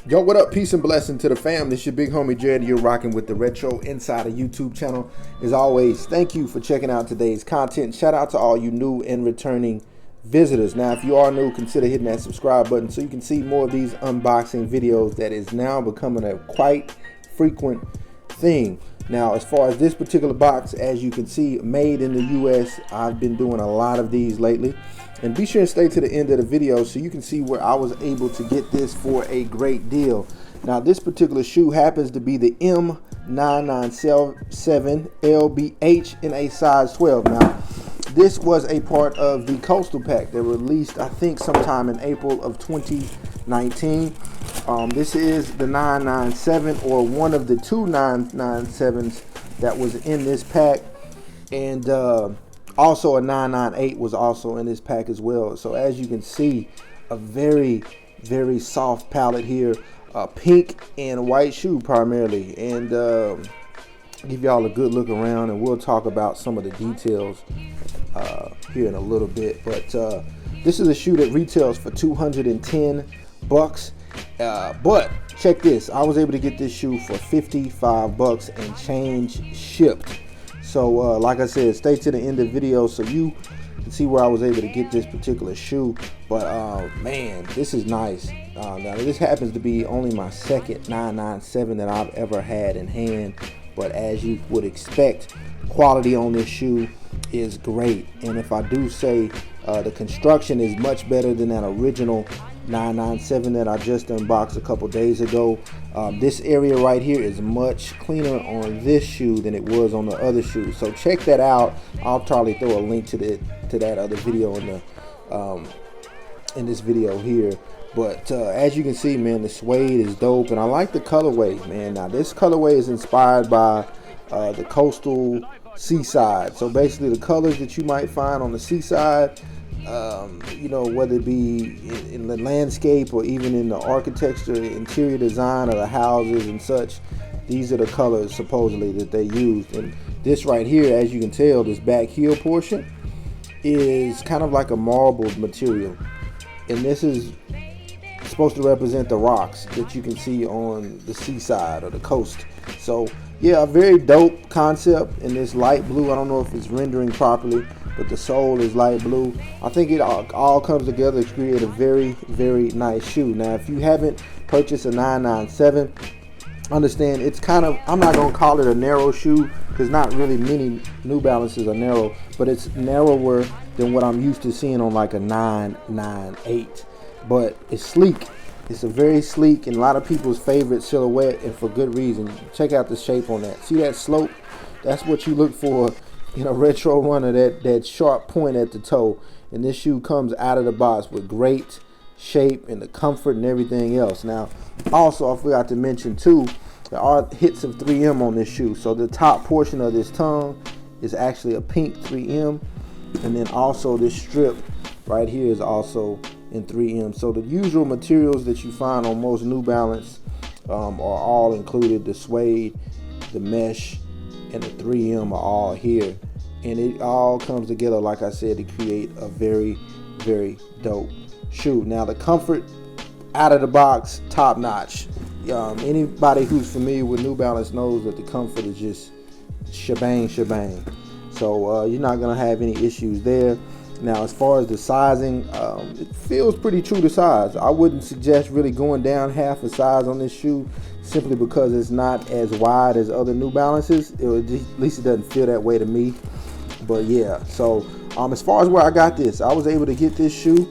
Yo, what up? Peace and blessing to the fam. This your big homie Jared. You're rocking with the Retro Insider YouTube channel. As always, thank you for checking out today's content. Shout out to all you new and returning visitors. Now, if you are new, consider hitting that subscribe button so you can see more of these unboxing videos that is now becoming a quite frequent thing. Now, as far as this particular box, as you can see, made in the US, I've been doing a lot of these lately. And be sure to stay to the end of the video so you can see where I was able to get this for a great deal. Now, this particular shoe happens to be the M997LBH in a size 12. Now, this was a part of the Coastal Pack that released, I think, sometime in April of 2019. This is the 997, or one of the two 997s that was in this pack. And also a 998 was also in this pack as well. So as you can see, a very, very soft palette here, pink and white shoe primarily. And give y'all a good look around, and we'll talk about some of the details here in a little bit. But this is a shoe that retails for 210 bucks. But check this, I was able to get this shoe for 55 bucks and change shipped. So like I said, stay to the end of the video so you can see where I was able to get this particular shoe. But man, this is nice. Now this happens to be only my second 997 that I've ever had in hand, but as you would expect, quality on this shoe is great. And if I do say, the construction is much better than that original 997 that I just unboxed a couple days ago. This area right here is much cleaner on this shoe than it was on the other shoe. So check that out. I'll probably throw a link to that other video in this video here. But as you can see, man, the suede is dope, and I like the colorway, man. Now this colorway is inspired by the coastal seaside. So basically the colors that you might find on the seaside, you know, whether it be in the landscape or even in the architecture, interior design of the houses and such, these are the colors supposedly that they used. And this right here, as you can tell, this back heel portion is kind of like a marbled material, and this is supposed to represent the rocks that you can see on the seaside or the coast. So yeah, a very dope concept in this light blue. I don't know if it's rendering properly, but the sole is light blue. I think it all comes together to create a very, very nice shoe. Now, if you haven't purchased a 997, understand it's kind of, I'm not going to call it a narrow shoe, because not really many New Balances are narrow, but it's narrower than what I'm used to seeing on like a 998. But it's sleek. It's a very sleek and a lot of people's favorite silhouette, and for good reason. Check out the shape on that. See that slope? That's what you look for in a retro runner, that sharp point at the toe. And this shoe comes out of the box with great shape and the comfort and everything else. Now, also, I forgot to mention too, there are hits of 3M on this shoe. So the top portion of this tongue is actually a pink 3M, and then also this strip right here is also in 3M. So the usual materials that you find on most New Balance are all included. The suede, the mesh, and the 3M are all here, and it all comes together, like I said, to create a very, very dope shoe. Now the comfort out of the box, top notch. Anybody who's familiar with New Balance knows that the comfort is just shebang. So you're not gonna have any issues there. Now, as far as the sizing, it feels pretty true to size. I wouldn't suggest really going down half a size on this shoe, simply because it's not as wide as other New Balances. At least it doesn't feel that way to me. But yeah, so as far as where I got this, I was able to get this shoe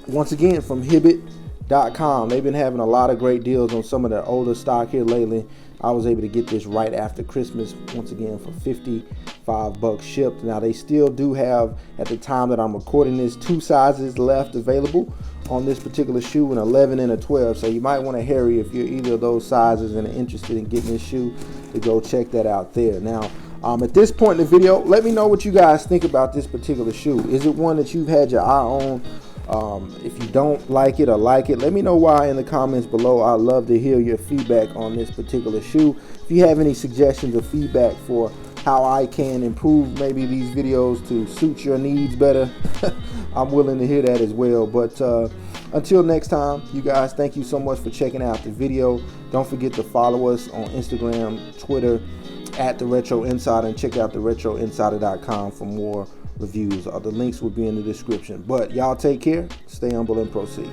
once again from Hibbett.com. They've been having a lot of great deals on some of their older stock here lately. I was able to get this right after Christmas, once again for 55 bucks shipped. Now they still do have, at the time that I'm recording this, 2 sizes left available on this particular shoe, an 11 and a 12. So you might want to hurry if you're either of those sizes and are interested in getting this shoe, to go check that out there. Now, at this point in the video, let me know what you guys think about this particular shoe. Is it one that you've had your eye on? If you don't like it or like it, let me know why in the comments below. I'd love to hear your feedback on this particular shoe. If you have any suggestions or feedback for how I can improve maybe these videos to suit your needs better, I'm willing to hear that as well. But Until next time, you guys, thank you so much for checking out the video. Don't forget to follow us on Instagram, Twitter, at The Retro Insider, and check out theretroinsider.com for more reviews. The links will be in the description. But y'all take care, stay humble, and proceed.